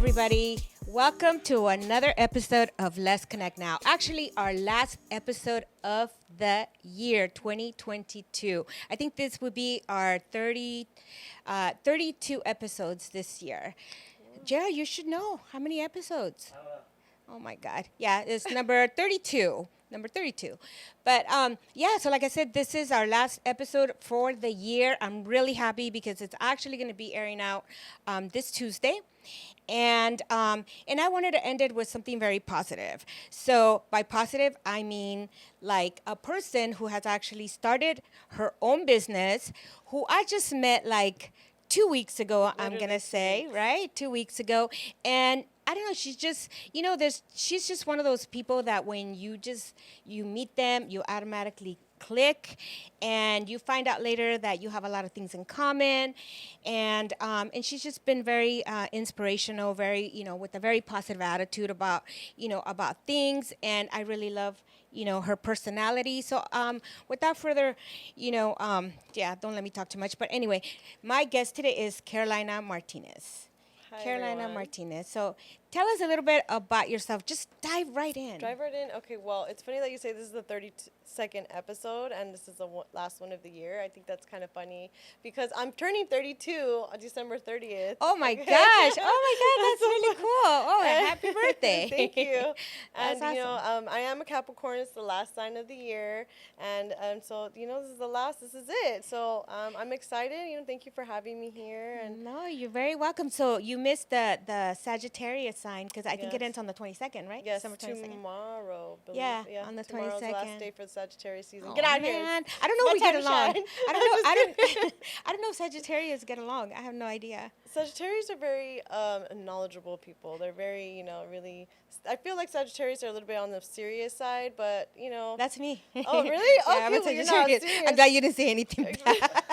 everybody. Welcome to another episode of Let's Connect Now. Actually, our last episode of the year 2022. I think this would be our 32 episodes this year. Jared, you should know how many episodes. Oh my God. Yeah, it's number 32. Number 32. But yeah, so like I said, this is our last episode for the year. I'm really happy because it's actually going to be airing out this Tuesday. And I wanted to end it with something very positive. So by positive, I mean like a person who has actually started her own business, who I just met like 2 weeks ago, I'm going to say, right? 2 weeks ago. And I don't know, she's just, she's just one of those people that when you meet them, you automatically click, and you find out later that you have a lot of things in common. And she's just been very inspirational, very, with a very positive attitude about things. And I really love, her personality. So without further, yeah, don't let me talk too much. But anyway, my guest today is Carolina Martinez. Hi, Carolina everyone. Martinez. So tell us a little bit about yourself. Just dive right in. Dive right in. Okay, well, it's funny that you say this is the 32nd episode and this is the last one of the year. I think that's kind of funny because I'm turning 32 on December 30th. Oh my gosh. Oh my God, that's really cool. Oh, happy birthday. Thank you. That's And, awesome. I am a Capricorn. It's the last sign of the year. And so, this is the last. This is it. So I'm excited. Thank you for having me here. And No, you're very welcome. So you missed the Sagittarius sign because I think it Yes. ends on the 22nd, right? Yes, December 22nd. tomorrow. Yeah, on the tomorrow's the 22nd. last day for the Sagittarius season. Oh, Get out man. here. I don't know My if we get time to along. shine. I don't know. I don't know if Sagittarius get along. I have no idea. Sagittarius are very knowledgeable people. They're very, really. I feel like Sagittarius are a little bit on the serious side, but That's me. Oh, really? Yeah, Okay, I'm a well, you're not Sagittarius. serious. I'm glad you didn't say anything bad.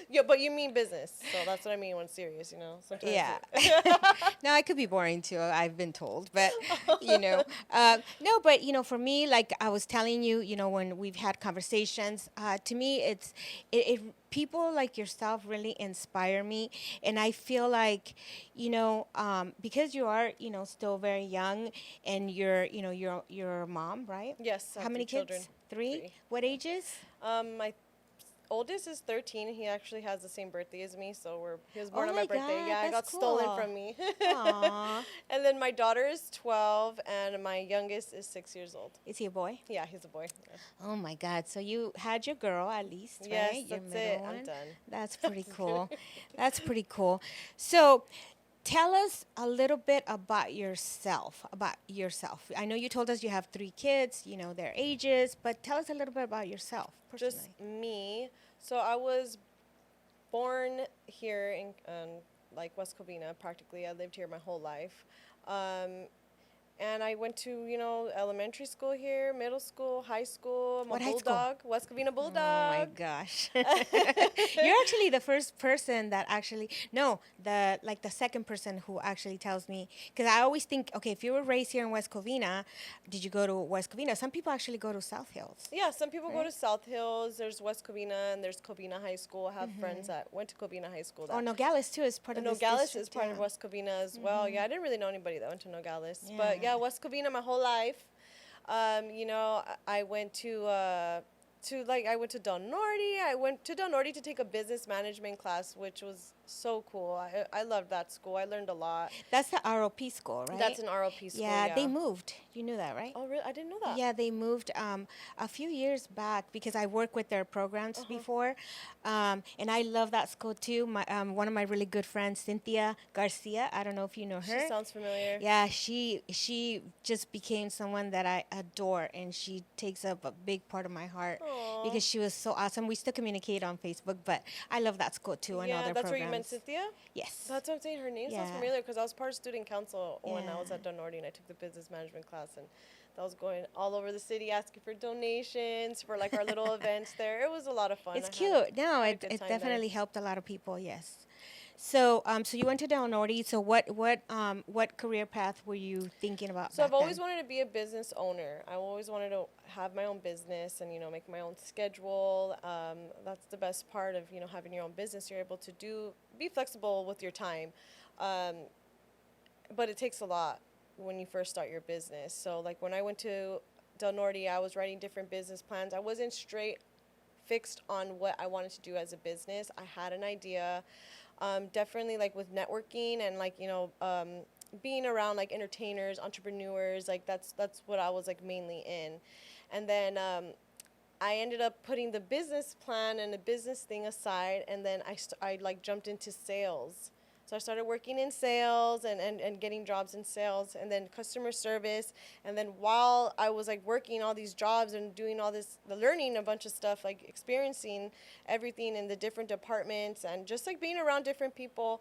Yeah, but you mean business, so that's what I mean when serious. Sometimes. Yeah. No, I could be boring too. I've been told, but no, but for me, like I was telling you, when we've had conversations, to me, it people like yourself really inspire me, and I feel like, because you are, still very young, and you're a mom, right? Yes. I How have many three kids? children. Three. What ages? My oldest is 13. He actually has the same birthday as me, so he was born Oh on my my birthday. God, Yeah, it got that's stolen cool. from me. Aw. And then my daughter is 12, and my youngest is 6 years old. Is he a boy? Yeah, he's a boy. Yeah. Oh my God! So you had your girl at least, Yes, right? Your that's middle it. one. I'm done. That's pretty cool. That's pretty cool. So, tell us a little bit about yourself. I know you told us you have 3 kids. Their ages, but tell us a little bit about yourself personally. Just me. So I was born here in like West Covina, practically. I lived here my whole life. And I went to, elementary school here, middle school, high school. I'm What a high school? bulldog, West Covina Oh Bulldog. my gosh! You're actually the first person that the second person who actually tells me, because I always think, okay, if you were raised here in West Covina, did you go to West Covina? Some people actually go to South Hills. Yeah, some people go Right. to South Hills. There's West Covina and there's Covina High School. I have friends that went to Covina High School. Oh, Nogales too is part of this Nogales district, is part of yeah. West Covina as well. Yeah, I didn't really know anybody that went to Nogales. But Yeah. yeah, West Covina my whole life. I went I went to Don Norty. I went to Don Norty to take a business management class, which was so cool. I loved that school. I learned a lot. That's the ROP school, right? That's an ROP school. Yeah, they moved. You knew that, right? Oh, really? I didn't know that. Yeah, they moved a few years back because I worked with their programs before, and I love that school too. One of my really good friends, Cynthia Garcia. I don't know if you know her. She sounds familiar. Yeah, she just became someone that I adore, and she takes up a big part of my heart Aw. because she was so awesome. We still communicate on Facebook, but I love that school too and all Yeah, their that's where programs. you met Cynthia? Yes. That's what I'm saying. Her name sounds Yeah. familiar because I was part of student council when I was Yeah. at Don Norty and I took the business management class, and that was going all over the city asking for donations for like our little events there. It was a lot of fun. It's I had cute. No, had a it good time definitely there. helped a lot of people. Yes. So so you went to Del Norte. So what career path were you thinking about? So back I've always then? wanted to be a business owner. I always wanted to have my own business and make my own schedule. That's the best part of having your own business. You're able to be flexible with your time. but it takes a lot when you first start your business. So like when I went to Del Norte, I was writing different business plans. I wasn't straight fixed on what I wanted to do as a business. I had an idea, definitely like with networking and like being around like entertainers, entrepreneurs. Like that's what I was like mainly in, and then I ended up putting the business plan and the business thing aside, and then I like jumped into sales. So I started working in sales and getting jobs in sales and then customer service. And then while I was like working all these jobs and doing all this, learning a bunch of stuff, like experiencing everything in the different departments and just like being around different people,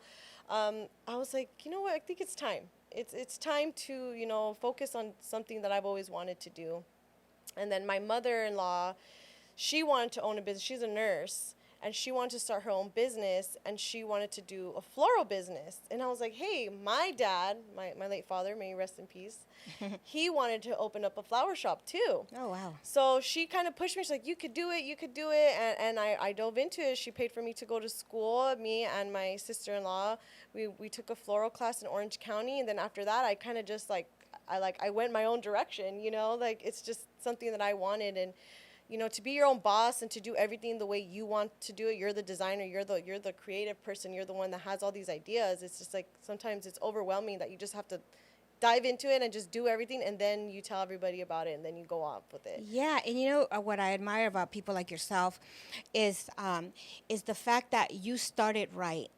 I was like, you know what, I think it's time. It's time to, focus on something that I've always wanted to do. And then my mother-in-law, she wanted to own a business. She's a nurse, and she wanted to start her own business, and she wanted to do a floral business. And I was like, hey, my dad, my late father, may he rest in peace, he wanted to open up a flower shop too. Oh, wow. So she kind of pushed me. She's like, you could do it, you could do it. And I dove into it. She paid for me to go to school, me and my sister-in-law. We took a floral class in Orange County, and then after that, I kind of just like, I went my own direction, like it's just something that I wanted. And to be your own boss and to do everything the way you want to do it. You're the designer, you're the creative person, you're the one that has all these ideas. It's just like sometimes it's overwhelming that you just have to dive into it and just do everything, and then you tell everybody about it, and then you go off with it. Yeah, and what I admire about people like yourself is the fact that you started right.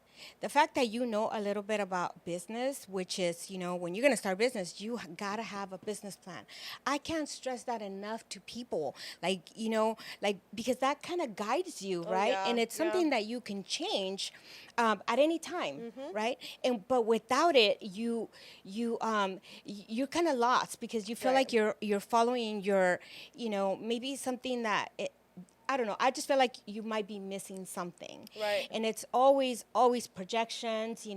The fact that you know a little bit about business, which is, when you're going to start business, you got to have a business plan. I can't stress that enough to people, because that kind of guides you, right? Yeah, And it's something that you can change at any time, right? But without it, you're kind of lost because you feel like you're following your, maybe something that I don't know. I just feel like you might be missing something. Right. And it's always projections,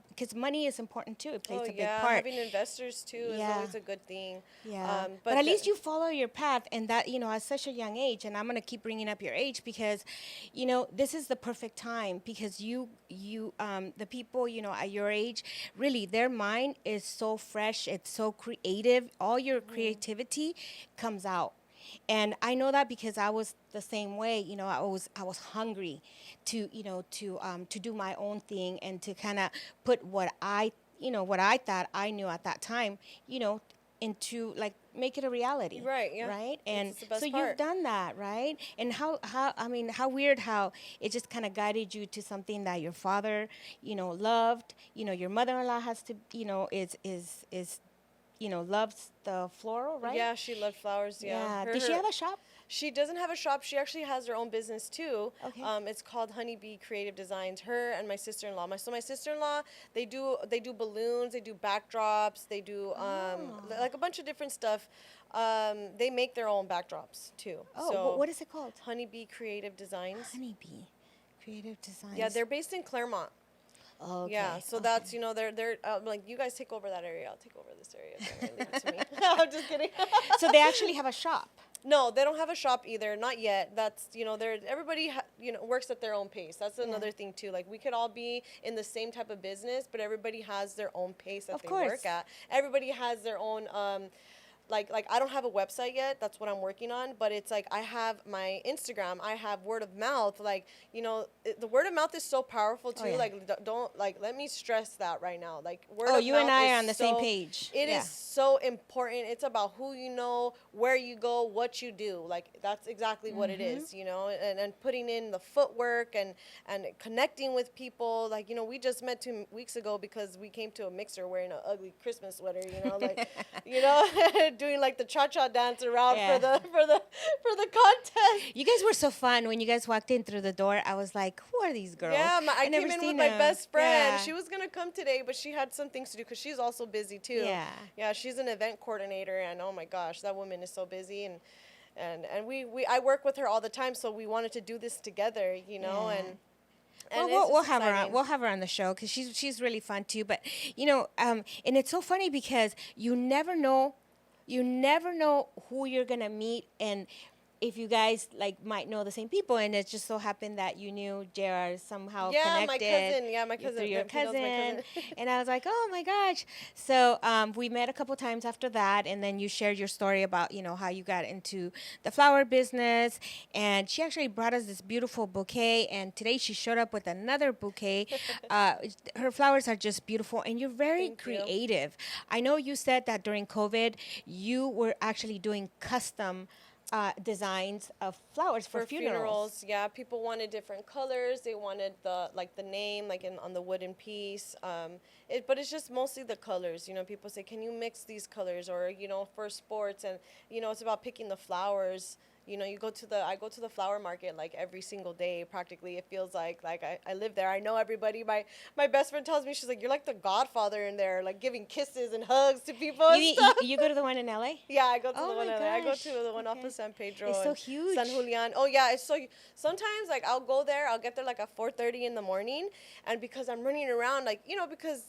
because money is important too. It plays a big part. Having investors too is always a good thing. Yeah. But at least you follow your path, and that, at such a young age, and I'm going to keep bringing up your age because, this is the perfect time because the people, at your age, really their mind is so fresh. It's so creative. All your creativity comes out. And I know that because I was the same way. I was hungry to do my own thing and to kind of put what I thought I knew at that time, into like make it a reality. Right. Yeah. Right. And the best so part. you've done that, right? And how weird how it just kind of guided you to something that your father, loved. Your mother-in-law has to, is loves the floral, right? Yeah, she loved flowers. Yeah. Did she have a shop? She doesn't have a shop. She actually has her own business too. Okay. It's called Honeybee Creative Designs. Her and my sister-in-law. My sister-in-law, they do balloons, they do backdrops, they do like a bunch of different stuff. They make their own backdrops too. Oh, so what is it called? Honeybee Creative Designs. Honeybee Creative Designs. Yeah, they're based in Claremont. Okay. Yeah, so that's, they're like, you guys take over that area. I'll take over this area. Don't leave it to me. I'm just kidding. So they actually have a shop. No, they don't have a shop either. Not yet. That's, everybody, works at their own pace. That's another thing too. Like we could all be in the same type of business, but everybody has their own pace that they work at. Everybody has their own, like I don't have a website yet. That's what I'm working on. But it's like I have my Instagram. I have word of mouth. Like, the word of mouth is so powerful too. Like don't let me stress that right now. Like word of mouth. Oh, you and I are on the same page. It is so important. It's about who you know, where you go, what you do. Like that's exactly what it is. And putting in the footwork and connecting with people. Like we just met 2 weeks ago because we came to a mixer wearing an ugly Christmas sweater. Doing like the cha-cha dance around for the contest. You guys were so fun when you guys walked in through the door. I was like, who are these girls? Yeah, I came in with my best friend. Yeah. She was gonna come today, but she had some things to do because she's also busy too. Yeah, she's an event coordinator, and oh my gosh, that woman is so busy. And I work with her all the time, so we wanted to do this together, and we'll have her on. We'll have her on the show because she's really fun too. But and it's so funny because you never know who you're gonna meet, and if you guys like might know the same people, and it just so happened that you knew JR somehow Yeah, connected. my cousin. Yeah, my cousin. Through your He knows my cousin, cousin. and I was like, oh my gosh. So we met a couple times after that, and then you shared your story about how you got into the flower business, and she actually brought us this beautiful bouquet, and today she showed up with another bouquet. uh, Her flowers are just beautiful, and you're very Thank you. creative. I know you said that during COVID you were actually doing custom designs of flowers for funerals. Yeah, people wanted different colors. They wanted the name on the wooden piece. But it's just mostly the colors. People say, "Can you mix these colors?" Or for sports, and it's about picking the flowers. I go to the flower market like every single day practically. It feels like I live there. I know everybody. My best friend tells me, she's like, "You're like the godfather in there, like giving kisses and hugs to people and stuff." You go to the one in LA? Yeah, I go to Oh the one. my I go gosh. to the one off Okay. of San Pedro. It's so and huge. San Julian. Oh yeah, it's so. Sometimes like I'll go there. I'll get there like at 4:30 in the morning, and because I'm running around because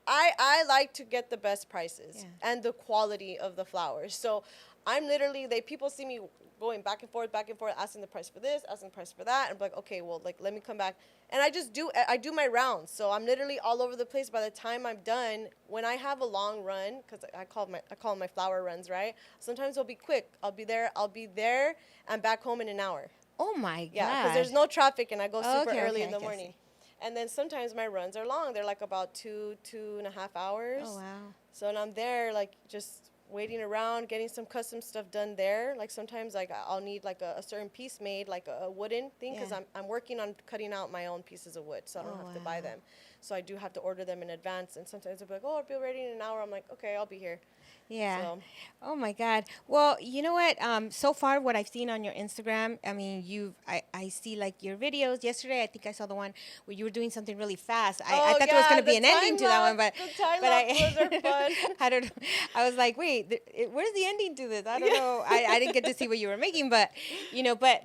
I like to get the best prices and the quality of the flowers. So I'm literally people see me going back and forth, asking the price for this, asking the price for that, and I'm like, okay, well, like let me come back, and I do my rounds. So I'm literally all over the place. By the time I'm done, when I have a long run, because I call them my flower runs, right? Sometimes they'll be quick. I'll be there and back home in an hour. Oh my god. Yeah, because there's no traffic, and I go super Okay, early okay, in the I morning. see. And then sometimes my runs are long. They're like about 2.5 hours. Oh wow. So and I'm there like just waiting around, getting some custom stuff done there. Like sometimes like I'll need like a certain piece made, like a wooden thing, because Yeah. I'm working on cutting out my own pieces of wood, so I don't have to buy them. So I do have to order them in advance. And sometimes they'll be like, "Oh, I'll be ready in an hour." I'm like, "Okay, I'll be here." Yeah. So Oh my God. Well, you know what? So far, what I've seen on your Instagram, I mean, I see like your videos. Yesterday, I think I saw the one where you were doing something really fast. I thought there was going to be an ending to that one, but the time but lapses are fun. I don't know. I was like, wait, where's the ending to this? I don't know. I didn't get to see what you were making, but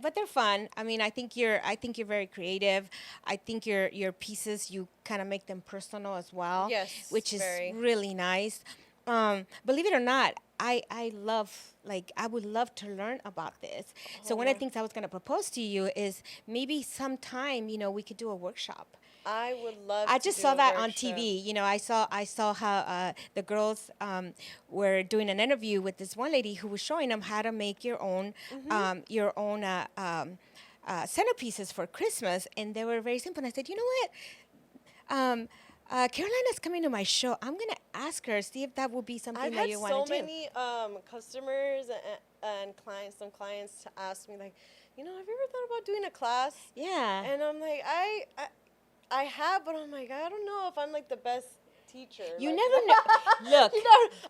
but they're fun. I mean, I think you're very creative. I think your pieces, you kind of make them personal as well. Yes, which is very. really nice. Believe it or not, I love, like, I would love to learn about this. So one of the things I was going to propose to you is maybe sometime, we could do a workshop. I would love I to just do saw a that on workshop. TV. I saw how the girls were doing an interview with this one lady who was showing them how to make your own centerpieces for Christmas, and they were very simple. And I said, you know what? Carolina's coming to my show. I'm gonna ask her, see if that would be something I've that had you want so to do. many customers and clients, some clients to ask me like, have you ever thought about doing a class? Yeah. And I'm like, I have, but I'm like, I don't know if I'm like the best teacher. You like, never know. Look.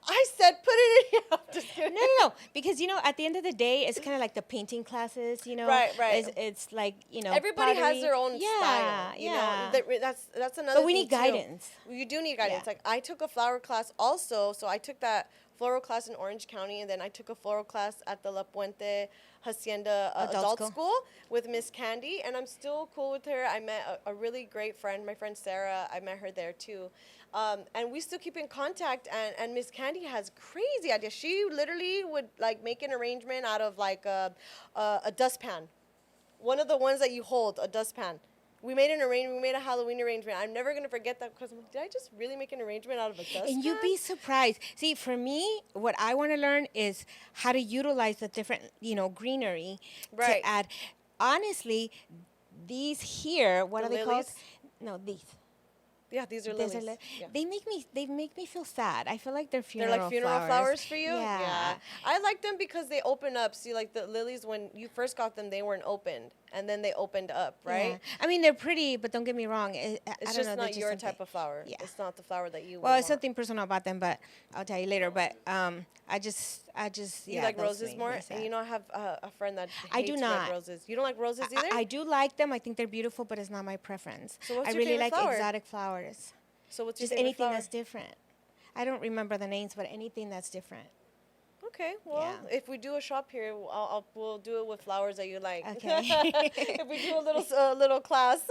I said put it in here. I'm just kidding. No. Because at the end of the day, it's kind of like the painting classes. Right. It's like Everybody has pottery. their own style. Yeah. That's another. But we thing need too. guidance. You do need guidance. Yeah. Like I took a flower class also, so I took that floral class in Orange County, and then I took a floral class at the La Puente Hacienda Adult School with Miss Candy, and I'm still cool with her. I met a really great friend, my friend Sarah. I met her there too. And we still keep in contact, and Miss Candy has crazy ideas. She literally would like make an arrangement out of like a dustpan. One of the ones that you hold, a dustpan. We made an arrangement. We made a Halloween arrangement. I'm never gonna forget that because I'm like, did I just really make an arrangement out of a dustpan? And you'd be surprised. See, for me, what I want to learn is how to utilize the different, greenery Right. to add. Honestly, these here, what The are they called? lilies? No, these. Yeah, these are These lilies. are Yeah. They make me feel sad. I feel like they're They're funeral like funeral flowers for you? Yeah. I like them because they open up. See, like the lilies, when you first got them, they weren't opened. And then they opened up, right? Yeah. I mean, they're pretty, but don't get me wrong. I It's don't just know, they're not just your something. type of flower. Yeah. It's not the flower that you Well, would it's want. something personal about them, but I'll tell you later. But I just, You yeah. like those roses make more? me And sad. I have a friend that hates I do not. red roses. You don't like roses either? I do like them. I think they're beautiful, but it's not my preference. So what's I your really favorite like flower? exotic flowers. So what's your Just favorite anything flower? that's different. I don't remember the names, but anything that's different. Okay, well, Yeah. if we do a shop here, we'll do it with flowers that you like. Okay. If we do a little class.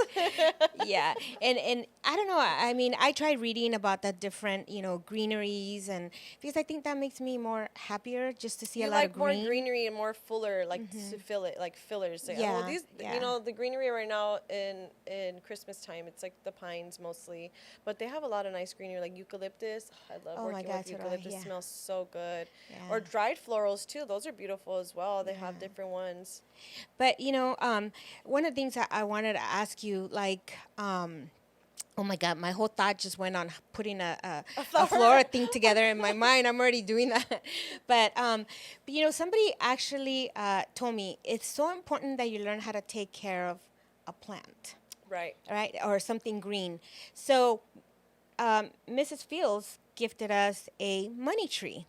Yeah, and I don't know. I mean, I tried reading about the different, greeneries, and because I think that makes me more happier just to see a You lot of like more green. greenery and more fuller, like to fill it, like fillers. Like, well, Yeah, these, yeah. the greenery right now in Christmas time, it's like the pines mostly, but they have a lot of nice greenery, like eucalyptus. I love Oh my working God, with so do I. eucalyptus. Yeah, Smells so good. yeah, Or dried florals too. Those are beautiful as well. They have yeah. different ones. But one of the things that I wanted to ask you, like, oh my God, my whole thought just went on putting A a flower. flora thing together in my mind. I'm already doing that. But somebody actually told me it's so important that you learn how to take care of a plant, Right. right? Or something green. So Mrs. Fields gifted us a money tree.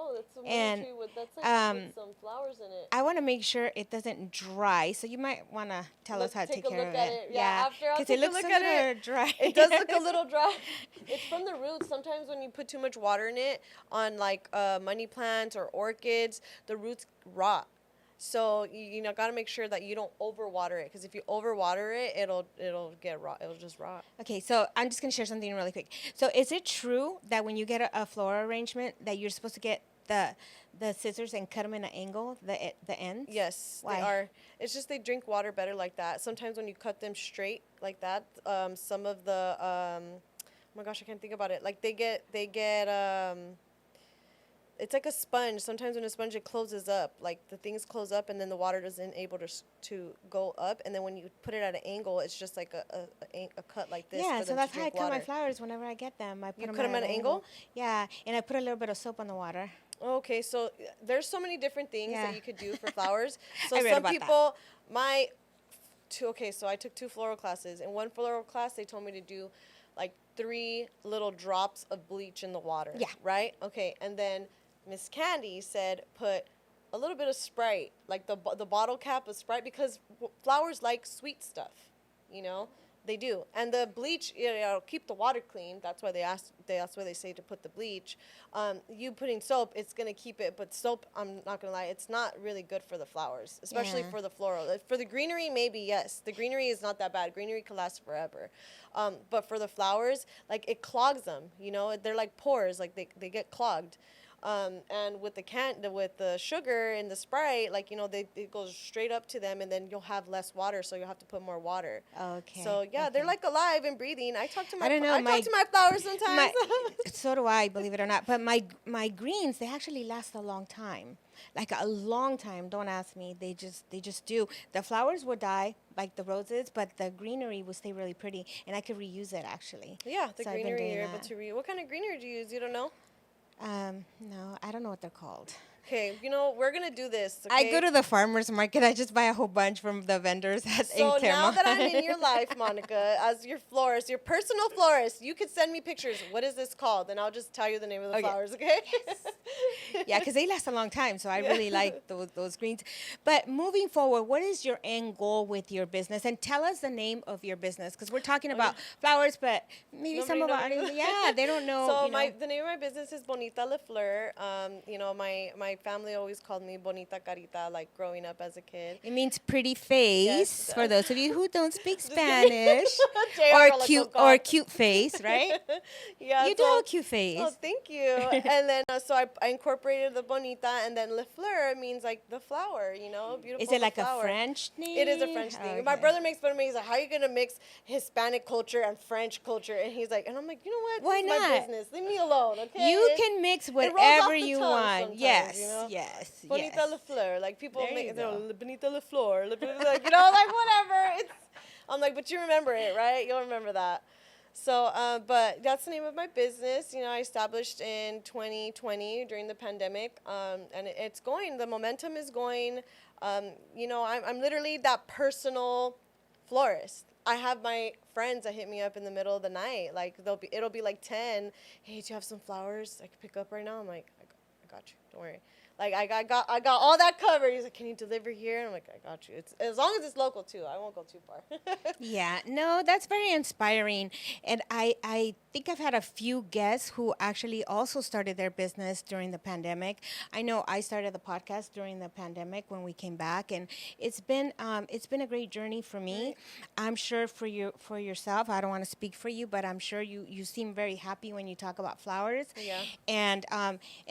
Oh, that's a And tree with um, some flowers in it. I want to make sure it doesn't dry. So you might want to tell us how to Take take a care look of at it. it. Yeah, after I'll because take it a looks look a at little it. dry. It does look a little dry. It's from the roots. Sometimes when you put too much water in it on like money plants or orchids, the roots rot. So you gotta make sure that you don't overwater it, because if you overwater it, it'll get rot. It'll just rot. Okay, so I'm just going to share something really quick. So is it true that when you get a floral arrangement that you're supposed to get the scissors and cut them in an angle, the ends? Yes, Why? they are. It's just they drink water better like that. Sometimes when you cut them straight like that, some of the oh my gosh, I can't think about it. Like they get it's like a sponge. Sometimes when a sponge, it closes up, like the things close up, and then the water doesn't able to go up. And then when you put it at an angle, it's just like a cut like this. Yeah, for so them that's to how I drink cut my water. flowers whenever I get them. I put You them cut them at an angle? Yeah, and I put a little bit of soap on the water. Okay, so there's so many different things Yeah. that you could do for flowers. So I read some about that. people, okay, so I took 2 floral classes. In one floral class, they told me to do like 3 little drops of bleach in the water. Yeah. Right? Okay, and then Miss Candy said put a little bit of Sprite, like the bottle cap of Sprite, because flowers like sweet stuff, you know? They do. And the bleach, keep the water clean. That's why that's why they say to put the bleach. You putting soap, it's going to keep it, but soap, I'm not going to lie, it's not really good for the flowers, especially Yeah. for the floral. For the greenery, maybe, yes. The greenery is not that bad. Greenery can last forever. But for the flowers, like, it clogs them, They're like pores, like they get clogged. And with the sugar and the Sprite, like, it goes straight up to them, and then you'll have less water, so you'll have to put more water. Okay. So yeah, they're okay. like alive and breathing. I talk to my I don't know, I talk to my flowers sometimes. So do I, believe it or not. But my greens, they actually last a long time, like a long time. Don't ask me. They just do. The flowers will die, like the roses, but the greenery will stay really pretty, and I could reuse it actually. Yeah, the So I've been greenery doing you're able that. to What kind of greenery do you use? You don't know? No, I don't know what they're called. Okay, we're gonna do this. I Okay? go to the farmer's market. I just buy a whole bunch from the vendors in So now Claremont. that I'm in your life, Monica, as your florist, your personal florist, you could send me pictures. What is this called? And I'll just tell you the name of the Okay. flowers, okay? Yeah, because they last a long time, so I really like those greens. But moving forward, what is your end goal with your business? And tell us the name of your business, because we're talking about flowers, but maybe some of our Nobody knows. audience, yeah, they don't know. So the name of my business is Bonita Le Fleur. My family always called me Bonita Carita, like growing up as a kid. It means pretty face. Yes, it for does. those of you who don't speak Just kidding. Spanish, JR or cute face, right? Yeah, You do have a cute face. Oh, thank you. And then so I incorporated the Bonita, and then Le Fleur means like the flower, beautiful. Is it like flower. a French name? It is a French thing. My Okay. brother makes fun of me. He's like, "How are you gonna mix Hispanic culture and French culture?" And he's like, and I'm like, you know what? Why This is my not? business. Leave me alone, okay? You can mix rolls off whatever the you tongue want. sometimes, Yes, yes, Bonita yes. Le Fleur. Like people There you make, go. Bonita Le Fleur. Like like whatever. I'm like, but you remember it, right? You'll remember that. So, but that's the name of my business. I established in 2020 during the pandemic, and it's going. The momentum is going. I'm literally that personal florist. I have my friends that hit me up in the middle of the night. Like it'll be like 10. Hey, do you have some flowers I could pick up right now? I'm like, I got you. Don't worry. Like I got all that covered. He's like, can you deliver here? And I'm like, I got you. It's as long as it's local too. I won't go too far. Yeah, no, that's very inspiring. And I think I've had a few guests who actually also started their business during the pandemic. I know I started the podcast during the pandemic when we came back, and it's been a great journey for me. Right. I'm sure for yourself. I don't want to speak for you, but I'm sure you seem very happy when you talk about flowers. Yeah. And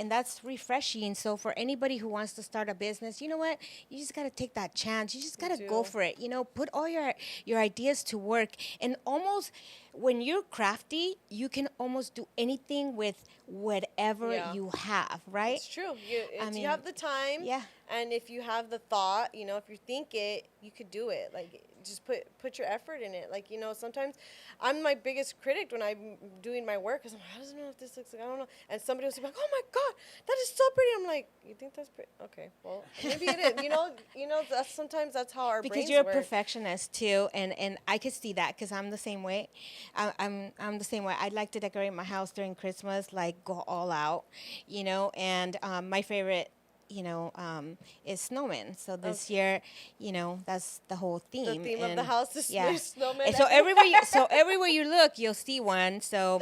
that's refreshing. So for anybody who wants to start a business, you know what? You just got to take that chance. You just got to go do. for it. You know, put all your ideas to work. And almost when you're crafty, you can almost do anything with whatever Yeah. you have, right? It's true. You, I if mean, you have the time, yeah. and if you have the thought, you know, if you think it, you could do it. Like, just put your effort in it. Like, you know, sometimes I'm my biggest critic when I'm doing my work because I'm like, I don't know if this looks like, I don't know. And somebody will be like, oh my God, that is so pretty. I'm like, you think that's pretty? Okay, well, maybe it is. You know, that's sometimes that's how our Because brains you're a work. perfectionist too, and I could see that because I'm the same way. I'm the same way. I'd like to decorate my house during Christmas, like go all out, you know. And my favorite, is snowmen. So this year, that's the whole The theme. theme of the And house is yeah. snowmen. And so everywhere you look, you'll see one. So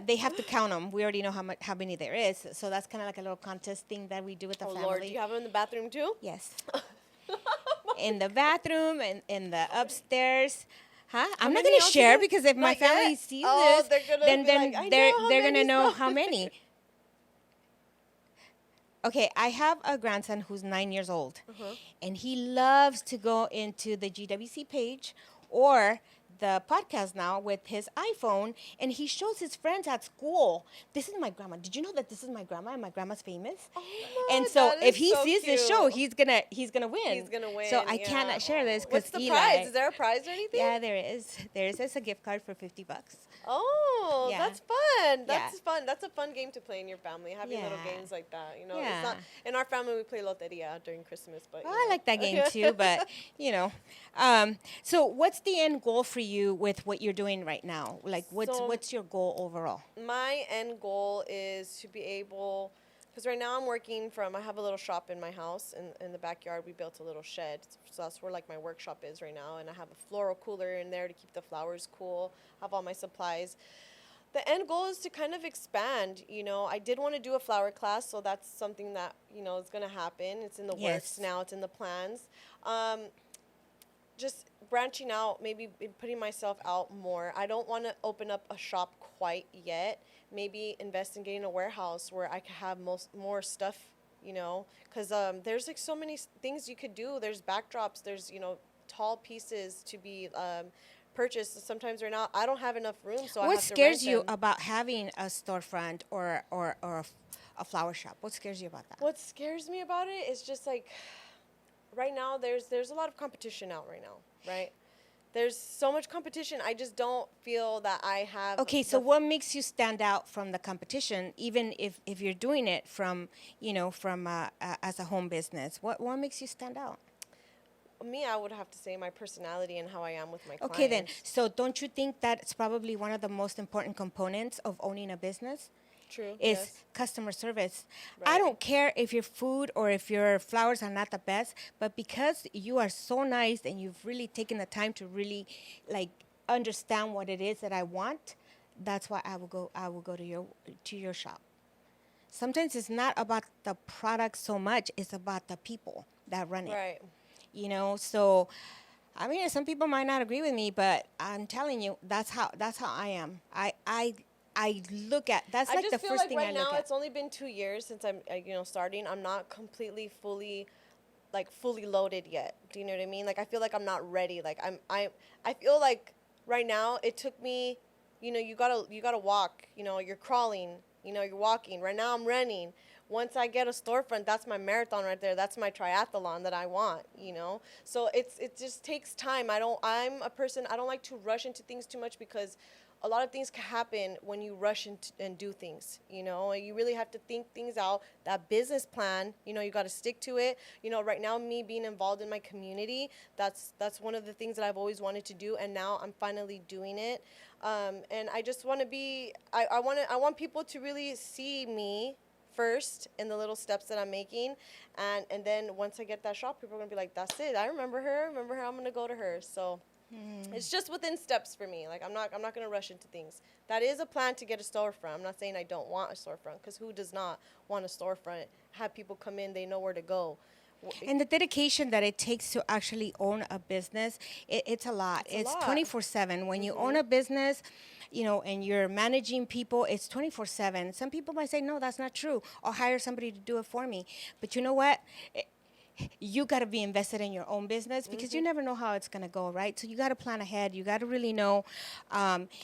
they have to count them. We already know how many there is. So that's kind of like a little contest thing that we do with the Oh family. Lord, do you have them in the bathroom too? Yes. In the bathroom and in the upstairs. Huh? I'm not many gonna share altogether? because if my Not family yet? sees Oh, this, they're gonna then be then like, "I they're know how they're gonna many know so-" how many. Okay, I have a grandson who's 9 years old, and he loves to go into the GWC page or the podcast now with his iPhone, and he shows his friends at school. This is my grandma. Did you know that this is my grandma and my grandma's famous? Oh And my, so that if is he so sees this show, cute. he's gonna win. He's gonna win. So I yeah. cannot share this because What's the prize? Is there a prize or anything? Yeah, there is. There's a gift card for $50. Oh, Yeah. that's fun. Yeah. That's fun. That's a fun game to play in your family. Having little Yeah. games like that. You know, Yeah. it's not in our family. We play loteria during Christmas, but Well, I like that game too, but so what's the end goal for you with what you're doing right now? Like, So- what's your goal overall? my end goal is to be able, because right now I'm working from, I have a little shop in my house. In the backyard, we built a little shed. So that's where like my workshop is right now. And I have a floral cooler in there to keep the flowers cool, have all my supplies. The end goal is to kind of expand. You know, I did want to do a flower class, so that's something that, you know, is going to happen. It's in the works Yes. now, it's in the plans. Just branching out, maybe putting myself out more. I don't want to open up a shop quite yet. Maybe invest in getting a warehouse where I could have more stuff, you know, because there's like so many things you could do. There's backdrops, there's, you know, tall pieces to be purchased. Sometimes right now I don't have enough room, so I What have to scares rent you them. about having a storefront or a flower shop? What scares you about that? What scares me about it is just like right now there's a lot of competition out right now, right? There's so much competition. I just don't feel that I have. Okay, so the what makes you stand out from the competition, even if you're doing it from as a home business? What makes you stand out? me, I would have to say my personality and how I am with my clients. Okay, then. So don't you think that's probably one of the most important components of owning a business? True. Is yes. customer service. I Right. don't care if your food or if your flowers are not the best, but because you are so nice and you've really taken the time to really like understand what it is that I want, that's why I will go to your shop. Sometimes it's not about the product so much, it's about the people that run it. Right. So I mean, some people might not agree with me, but I'm telling you, that's how I am. I look at that's I like just the feel first like thing I right look now at. it's only been 2 years since I'm starting. I'm not completely fully loaded yet. Do you know what I mean? Like I feel like I'm not ready. Like I feel like right now it took me, you gotta walk. You're crawling. You're walking. Right now I'm running. Once I get a storefront, that's my marathon right there. That's my triathlon that I want. So it just takes time. I'm a person. I don't like to rush into things too much because a lot of things can happen when you rush and do things. You really have to think things out. That business plan, you got to stick to it. Right now, me being involved in my community, that's one of the things that I've always wanted to do, and now I'm finally doing it. And I just want to be. I want people to really see me first in the little steps that I'm making, and then once I get that shop, people are gonna be like, that's it. I remember her. Remember her. I'm gonna go to her. So it's just within steps for me. Like I'm not gonna rush into things. That is a plan to get a storefront. I'm not saying I don't want a storefront, because who does not want a storefront? Have people come in, they know where to go. And the dedication that it takes to actually own a business, it's a lot. It's a It's lot. 24/7. When you own a business, and you're managing people, it's 24/7. Some people might say, no, that's not true. I'll hire somebody to do it for me. But you know what? You got to be invested in your own business, because you never know how it's going to go, right? So you got to plan ahead. You got to really know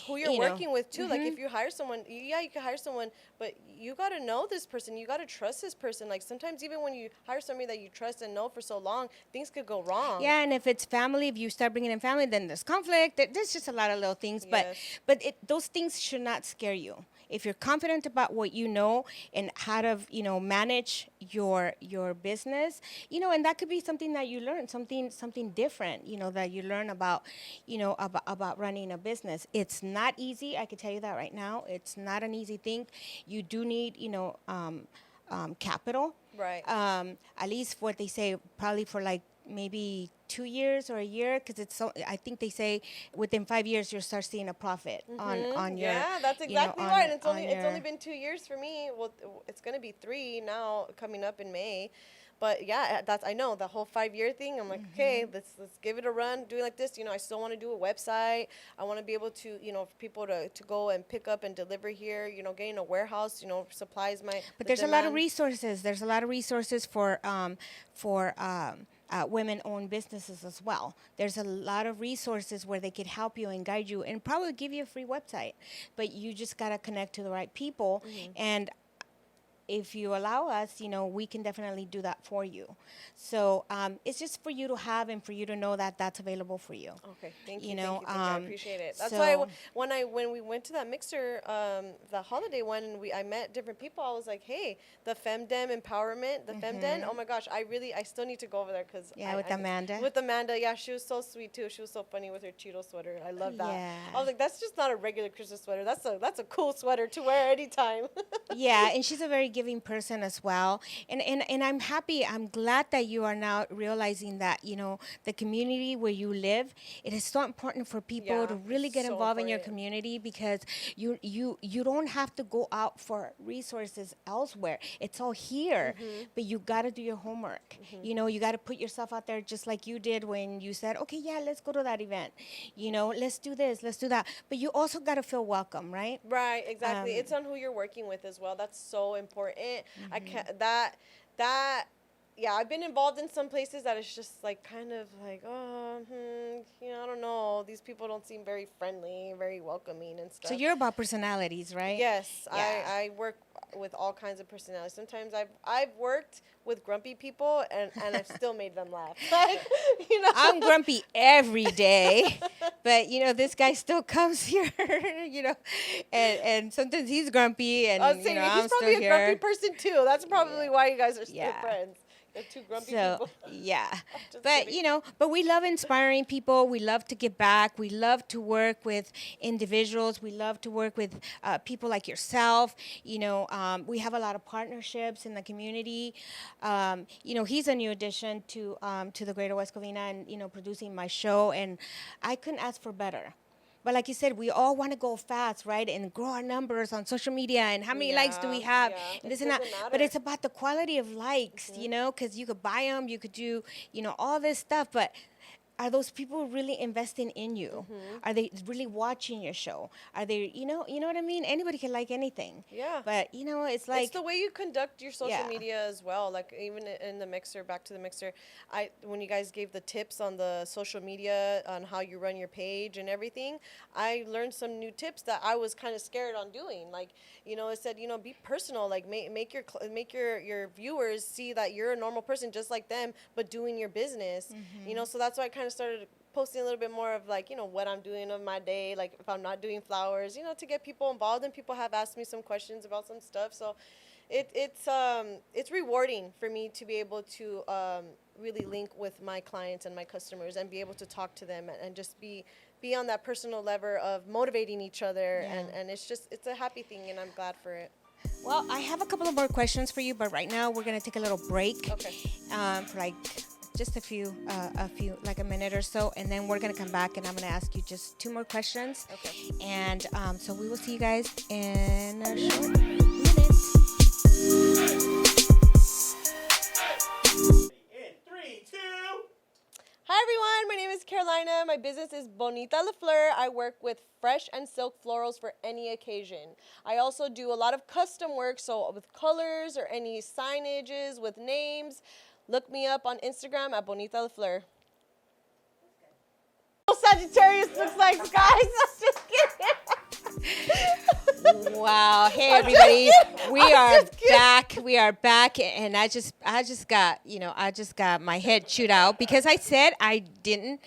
Who you're working with too. Like if you hire someone, yeah, you can hire someone, but you got to know this person. You got to trust this person. Like sometimes even when you hire somebody that you trust and know for so long, things could go wrong. Yeah, and if it's family, if you start bringing in family, then there's conflict. There's just a lot of little things, Yes. but those things should not scare you. If you're confident about what you know and how to manage your business, and that could be something that you learn, something different, that you learn about about running a business. It's not easy. I can tell you that right now. It's not an easy thing. You do need capital. Right. At least what they say, probably for like maybe 2 years or a year, because I think they say within 5 years you'll start seeing a profit on your. Yeah, that's you know, exactly on- right. And it's on only your- been 2 years for me. Well, it's gonna be 3 now, coming up in May. But yeah, I know the whole 5-year thing. I'm like, okay, let's give it a run. Do it like this. I still want to do a website. I want to be able to, for people to go and pick up and deliver here. Getting a warehouse. Supplies my. But the there's a lot of demand. resources. There's a lot of resources for women-owned businesses as well. There's a lot of resources where they could help you and guide you and probably give you a free website. But you just gotta connect to the right people. And if you allow us, we can definitely do that for you. So it's just for you to have and for you to know that that's available for you. Okay, thank you. You Thank know, you. I appreciate it. That's so- why when we went to that mixer, the holiday one, and I met different people. I was like, hey, the femdem empowerment, the femden. Oh my gosh, I still need to go over there because Yeah, with Amanda. With Amanda, yeah, she was so sweet too. She was so funny with her Cheeto sweater. I love that. Yeah. I was like, that's just not a regular Christmas sweater. That's a cool sweater to wear anytime. Yeah, and she's a very giving person as well. And I'm happy. I'm glad that you are now realizing that, the community where you live, it is so important for people Yeah, to really it's get so involved in your important. community, because you don't have to go out for resources elsewhere. It's all here. But you got to do your homework. You got to put yourself out there, just like you did when you said, okay, yeah, let's go to that event. Let's do this, let's do that. But you also got to feel welcome, right? Right, exactly. It's on who you're working with as well. That's so important. I can't that yeah, I've been involved in some places that it's just like kind of like, I don't know. These people don't seem very friendly, very welcoming and stuff. So you're about personalities, right? Yes, Yeah. I work with all kinds of personalities. Sometimes I've worked with grumpy people and I've still made them laugh. Like, I'm grumpy every day, but this guy still comes here, and sometimes he's grumpy, and I was saying, I'm he's still probably a grumpy here. person too. That's probably why you guys are still Yeah. friends. You're two grumpy So people. yeah, Just but kidding. but we love inspiring people. We love to give back. We love to work with individuals. We love to work with people like yourself. We have a lot of partnerships in the community. He's a new addition to the Greater West Covina, and producing my show, and I couldn't ask for better. But like you said, we all want to go fast, right? And grow our numbers on social media, and how many likes do we have, yeah. and It this and that. doesn't But matter. it's about the quality of likes, because you could buy them, you could do, all this stuff. But are those people really investing in you? Are they really watching your show? Are they, you know what I mean? Anybody can like anything. Yeah. But it's like It's the way you conduct your social Yeah. media as well. Like even in the mixer, back to the mixer, when you guys gave the tips on the social media on how you run your page and everything, I learned some new tips that I was kind of scared on doing. Like, it said, be personal. Like make your viewers see that you're a normal person just like them, but doing your business. So that's why I kind of started posting a little bit more of like, what I'm doing of my day, like if I'm not doing flowers, to get people involved. And people have asked me some questions about some stuff. So it's rewarding for me to be able to really link with my clients and my customers and be able to talk to them and just be on that personal level of motivating each other. Yeah. And it's a happy thing, and I'm glad for it. Well, I have a couple of more questions for you, but right now we're gonna take a little break, Okay. for like just a few, like a minute or so, and then we're gonna come back and I'm gonna ask you just two more questions. Okay. And so we will see you guys in a short minute. In three, two. Hi everyone, my name is Carolina. My business is Bonita Le Fleur. I work with fresh and silk florals for any occasion. I also do a lot of custom work, so with colors or any signages with names. Look me up on Instagram at Bonita Le Fleur. Sagittarius looks like, guys. I'm just kidding. Wow! Hey everybody, we are back. We are back, and I just got my head chewed out because I said I did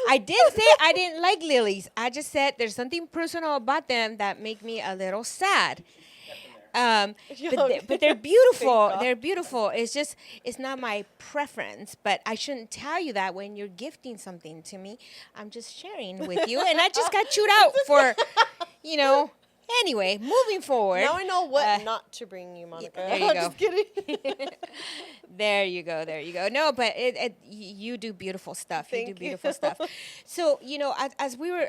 say I didn't like lilies. I just said there's something personal about them that make me a little sad. But they're beautiful. Thank God. They're beautiful. It's not my preference, but I shouldn't tell you that when you're gifting something to me. I'm just sharing with you, and I just got chewed out for, you know. Anyway, moving forward. Now I know what not to bring you, Monica. there you I'm go. just kidding. There you go. There you go. No, but you do beautiful stuff. Thank You do you. beautiful stuff. So, as we were,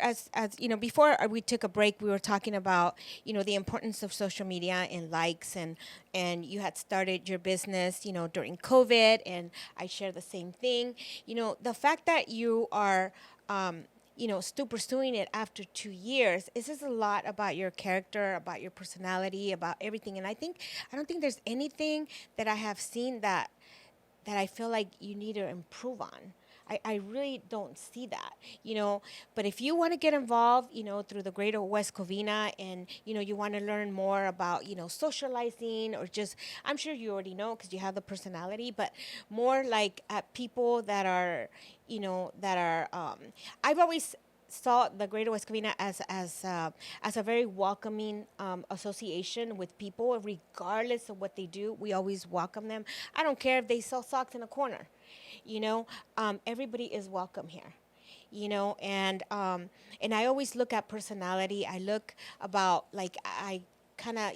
before we took a break, we were talking about, the importance of social media and likes, and you had started your business, during COVID, and I share the same thing. The fact that you are, still pursuing it after 2 years, this is a lot about your character, about your personality, about everything. And I don't think there's anything that I have seen that I feel like you need to improve on. I really don't see that, But if you want to get involved, through the greater West Covina, and, you want to learn more about, socializing, or just, I'm sure you already know because you have the personality, but more like people that are, I've always saw the Greater West Covina as a very welcoming association with people, regardless of what they do. We always welcome them. I don't care if they sell socks in a corner, everybody is welcome here. And I always look at personality. I look about, like, I kind of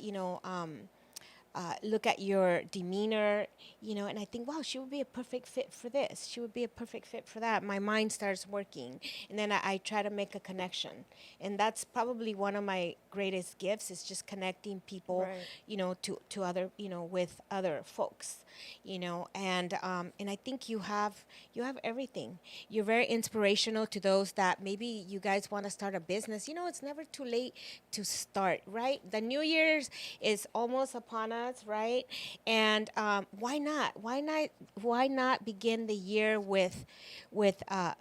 look at your demeanor, and I think, wow, she would be a perfect fit for this. She would be a perfect fit for that. My mind starts working, and then I try to make a connection. And that's probably one of my greatest gifts, is just connecting people, Right. to other, with other folks, and I think you have everything. You're very inspirational to those that maybe you guys want to start a business. It's never too late to start, right? The New Year's is almost upon us, right? And why not? Why not begin the year with a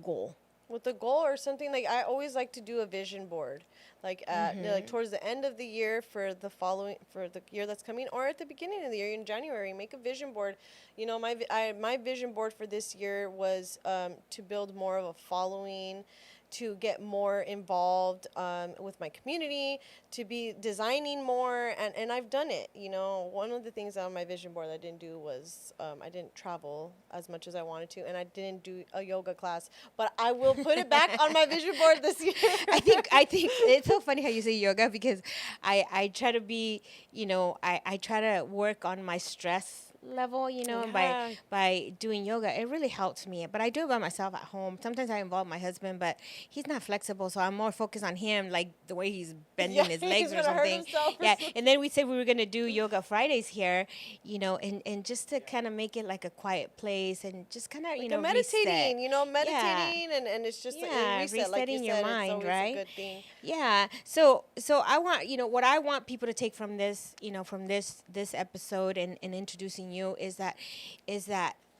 goal? With a goal or something. Like, I always like to do a vision board, like like towards the end of the year for the year that's coming, or at the beginning of the year in January. Make a vision board. My vision board for this year was to build more of a following, to get more involved with my community, to be designing more, and I've done it. One of the things on my vision board I didn't do was I didn't travel as much as I wanted to, and I didn't do a yoga class, but I will put it back on my vision board this year. I think it's so funny how you say yoga, because I try to be, I try to work on my stress level, Yeah. by doing yoga. It really helps me, but I do it by myself at home. Sometimes I involve my husband, but he's not flexible, so I'm more focused on him, like the way he's bending his he's legs or gonna hurt something. himself or Yeah, something. and then we said we were gonna do yoga Fridays here, and just to kind of make it like a quiet place, and just kind of Like reset. meditating, and it's just Yeah, a reset, like you resetting your said, mind, it's always right? a good thing. Yeah. So I want, what I want people to take from this, from this episode, and introducing you, is that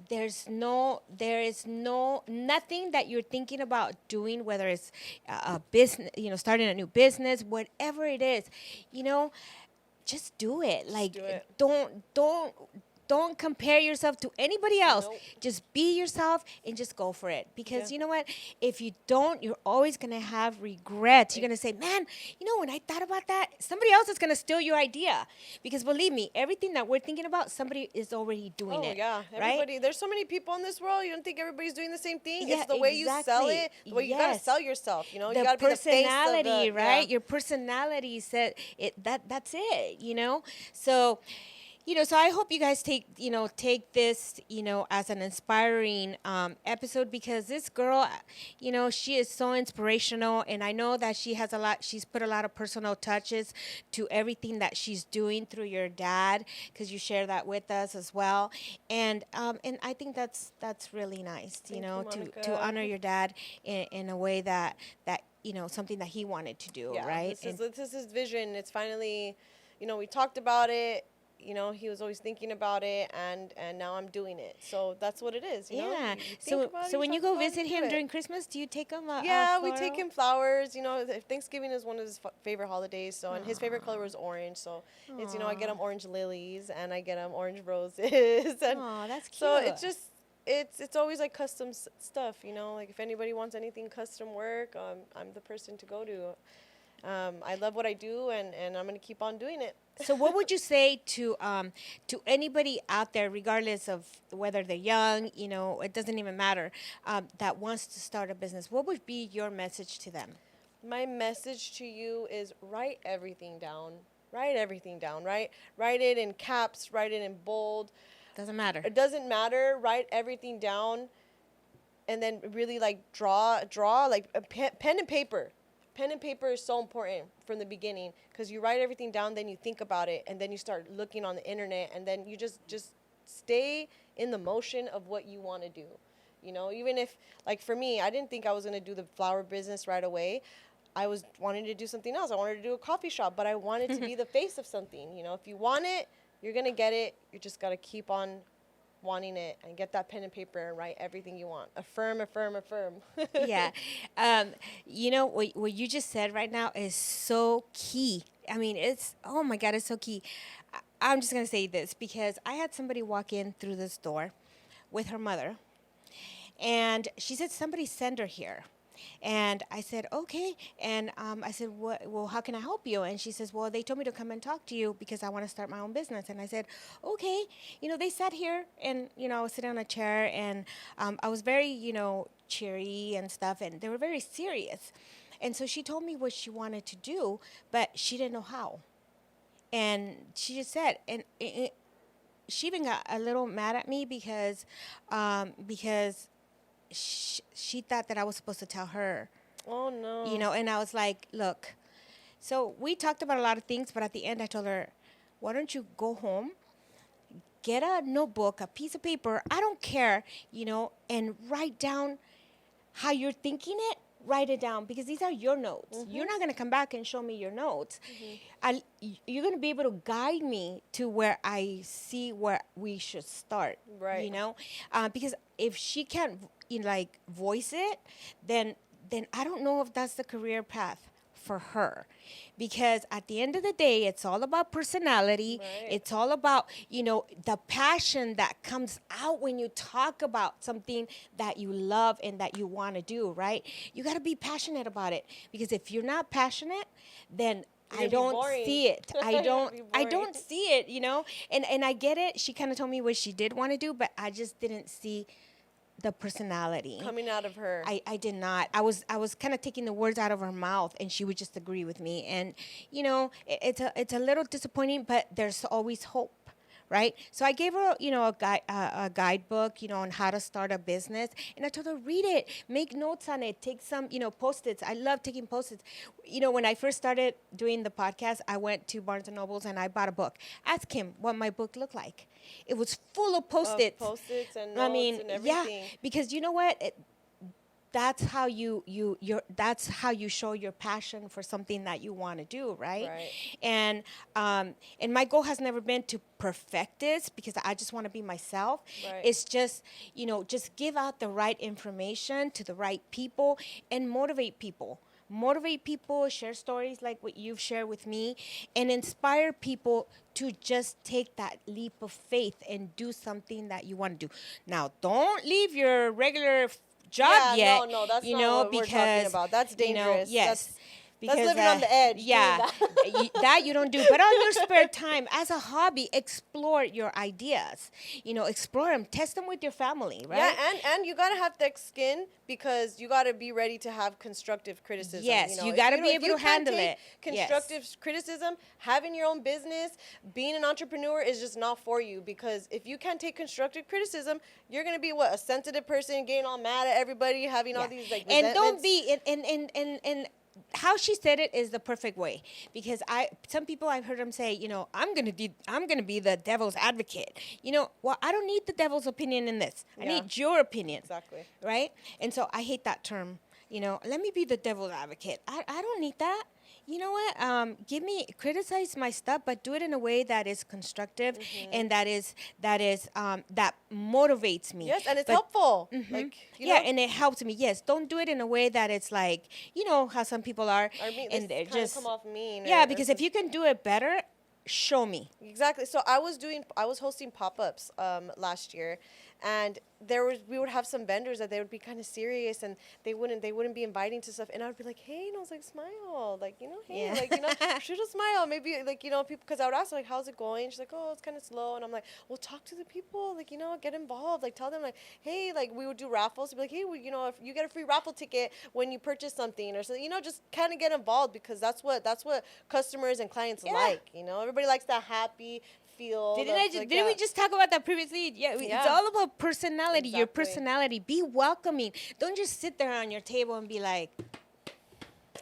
there is nothing that you're thinking about doing, whether it's a business, starting a new business, whatever it is, just do it. Like, do it. don't don't compare yourself to anybody else. Nope. Just be yourself and just go for it. Because Yeah. you know what? If you don't, you're always going to have regrets. You're going to say, man, you know, when I thought about that, somebody else is going to steal your idea. Because believe me, everything that we're thinking about, somebody is already doing Oh it. yeah, right? everybody. There's so many people in this world. You don't think everybody's doing the same thing? Yeah, It's the way you sell exactly. it. The way you gotta Yes. sell yourself. You know, you The gotta be the face of personality, the right? Yeah. Your personality said it. That's it. You know. So, so I hope you guys take this, as an inspiring episode, because this girl, she is so inspirational, and I know that she's put a lot of personal touches to everything that she's doing through your dad, because you share that with us as well, and I think that's really nice, Thank you, to Monica. honor your dad in a way that something that he wanted to do, Yeah, right? this is his vision. It's finally, we talked about it. He was always thinking about it, and now I'm doing it. So that's what it is. Yeah. You think So about it, so when you talk go about it, visit do him it. during Christmas, do you take him Yeah, a we take floral? him flowers. Thanksgiving is one of his favorite holidays. So, and his favorite color is orange. So, it's I get him orange lilies and I get him orange roses. And Aw, that's cute. so it's always like custom stuff. Like if anybody wants anything custom work, I'm the person to go to. I love what I do, and I'm gonna keep on doing it. So what would you say to anybody out there, regardless of whether they're young, it doesn't even matter, that wants to start a business? What would be your message to them? My message to you is write everything down. Write everything down. Write it in caps. Write it in bold. Doesn't matter. It doesn't matter. Write everything down, and then really like draw like a pen and paper. Pen and paper is so important from the beginning, because you write everything down, then you think about it, and then you start looking on the internet, and then you just stay in the motion of what you want to do. Even if, like for me, I didn't think I was going to do the flower business right away. I was wanting to do something else. I wanted to do a coffee shop, but I wanted to be the face of something. If you want it, you're going to get it. You just got to keep on wanting it and get that pen and paper and write everything you want. Affirm, affirm, affirm. Yeah. What you just said right now is so key. I mean, oh my God, it's so key. I'm just going to say this because I had somebody walk in through this door with her mother, and she said, somebody send her here. And I said, okay. And I said, well, how can I help you? And she says, well, they told me to come and talk to you because I want to start my own business. And I said, okay. They sat here, and, I was sitting on a chair, and I was very, cheery and stuff, and they were very serious. And so she told me what she wanted to do, but she didn't know how. And she just said, and she even got a little mad at me because she thought that I was supposed to tell her. Oh, no. And I was like, look, so we talked about a lot of things, but at the end I told her, why don't you go home, get a notebook, a piece of paper, I don't care, and write down how you're thinking it. Write it down, because these are your notes. Mm-hmm. You're not going to come back and show me your notes. Mm-hmm. You're going to be able to guide me to where I see where we should start. Right. Because if she can't voice it, then I don't know if that's the career path for her. Because at the end of the day, it's all about personality. Right. It's all about, the passion that comes out when you talk about something that you love and that you want to do, right? You got to be passionate about it, because if you're not passionate, then I don't see it. I don't see it, and I get it. She kind of told me what she did want to do, but I just didn't see the personality coming out of her. I did not. I was kind of taking the words out of her mouth, and she would just agree with me. And it's a little disappointing, but there's always hope, right? So I gave her a guidebook on how to start a business, and I told her, read it, make notes on it, take some post-its. I love taking post-its. When I first started doing the podcast, I went to Barnes and Nobles and I bought a book. Ask him what my book looked like. It was full of post-its. Post-its and notes and everything. Yeah, because you know what? That's how that's how you show your passion for something that you want to do, right? Right. And my goal has never been to perfect this, because I just want to be myself. Right. It's just just give out the right information to the right people and motivate people. motivate people, share stories like what you've shared with me, and inspire people to just take that leap of faith and do something that you want to do. Now, don't leave your regular job Yeah, yet. no, that's you not know, what we're talking about. That's dangerous. Yes. That's living on the edge, doing Yeah, that. that you don't do. But on your spare time, as a hobby, explore your ideas. Explore them, test them with your family, right? Yeah, and you gotta have thick skin because you gotta be ready to have constructive criticism. Yes, you If gotta don't- be if able you to can't handle take it. Yes. Constructive criticism, having your own business, being an entrepreneur is just not for you because if you can't take constructive criticism, you're gonna be a sensitive person, getting all mad at everybody, having all these like and don't resentments. be and how she said it is the perfect way, because some people I've heard them say, I'm gonna be the devil's advocate. Well, I don't need the devil's opinion in this. I Yeah. need your opinion. Exactly. Right? And so I hate that term. Let me be the devil's advocate. I don't need that. You know what? Criticize my stuff, but do it in a way that is constructive and that motivates me. Yes, and it's But- helpful. Like and it helps me. Yes, don't do it in a way that it's like, how some people are, or mean, and they're kinda just come off mean. yeah. or Because if you can do it better, show me. Exactly. So I was hosting pop-ups last year, and we would have some vendors that they would be kind of serious and they wouldn't be inviting to stuff, and I would be like, hey, I was like, smile, like, hey, Yeah. like, shoot a smile, maybe, like, people, because I would ask her, like, how's it going? She's like, oh, it's kind of slow, and I'm like, well, talk to the people, like, get involved, like, tell them, like, hey, like, we would do raffles, be like, hey, well, if you get a free raffle ticket when you purchase something or something, just kind of get involved, because that's what customers and clients like, everybody likes that happy feel. Didn't we just talk about that previously? Yeah, it's Yeah. all about personality. Your Exactly. personality. Be welcoming. Don't just sit there on your table and be like,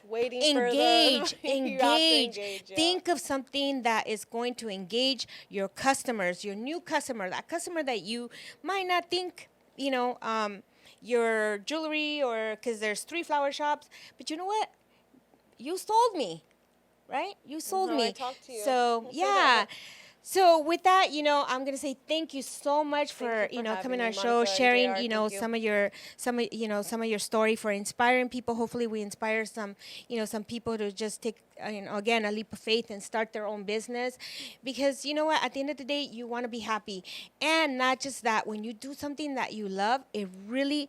waiting engage, for the you have to engage. yeah. Think of something that is going to engage your customers, your new customer, that customer that you might not think, your jewelry, or because there's 3 flower shops. But you know what? You sold me, right? You sold No, me. I talked to you. So yeah. So with that, I'm gonna say thank you so much for you for having coming me, on our show, Monica and sharing JR. Thank you. some of your story, for inspiring people. Hopefully, we inspire some people to just take again a leap of faith and start their own business, because you know what, at the end of the day, you want to be happy. And not just that, when you do something that you love, it really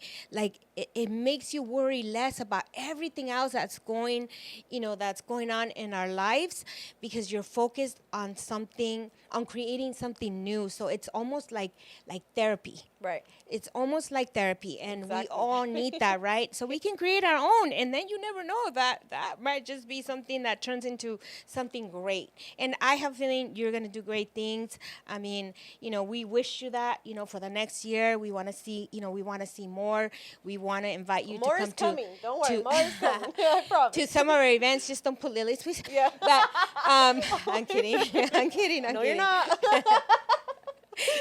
it makes you worry less about everything else that's going on in our lives, because you're focused on creating something new. So it's almost like therapy. Right. It's almost like therapy, and we Exactly. all need that, right? So we can create our own, and then you never know, that might just be something that turns into something great. And I have a feeling you're going to do great things. I mean, we wish you that, for the next year. We want to see, more. We want to invite you More to is come coming. Don't worry. to More is coming. I promise. to some of our events. Just don't put lilies, please. Yeah. But I'm kidding. I'm kidding. No, you're not.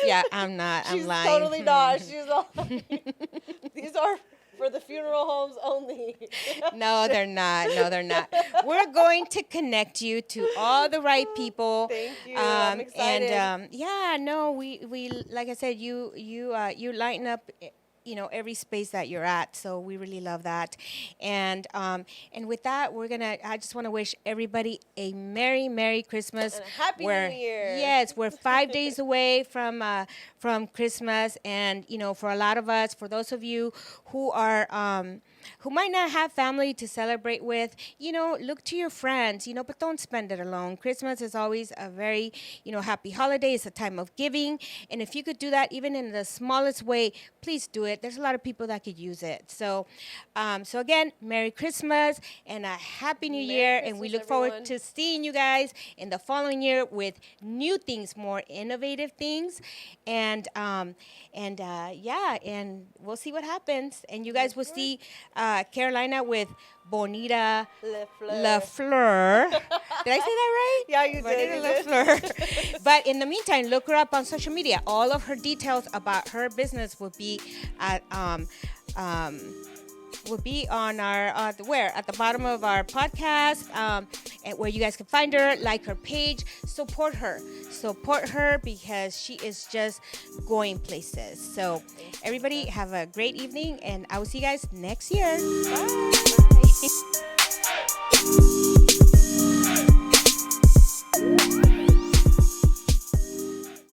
Yeah, I'm not. I'm She's lying. totally not. She's all these are for the funeral homes only. No, they're not. No, they're not. We're going to connect you to all the right people. Thank you. I'm excited. And we like I said, you lighten up every space that you're at. So we really love that. And with that, I just want to wish everybody a Merry Christmas. And a Happy New Year. Yes, we're 5 days away from Christmas. And, for a lot of us, for those of you who are, who might not have family to celebrate with, look to your friends, but don't spend it alone. Christmas is always a very, happy holiday. It's a time of giving. And if you could do that, even in the smallest way, please do it. There's a lot of people that could use it. So, so again, Merry Christmas and a Happy New Merry Year. And we Christmas, look forward everyone. to seeing you guys in the following year with new things, more innovative things. And and we'll see what happens. And you guys will see Carolina with Bonita Le Fleur. Did I say that right? Yeah, you Bonita did. Le Fleur. But in the meantime, look her up on social media. All of her details about her business will be at on our at the bottom of our podcast, and where you guys can find her, like her page, support her because she is just going places. So everybody have a great evening, and I will see you guys next year. Bye.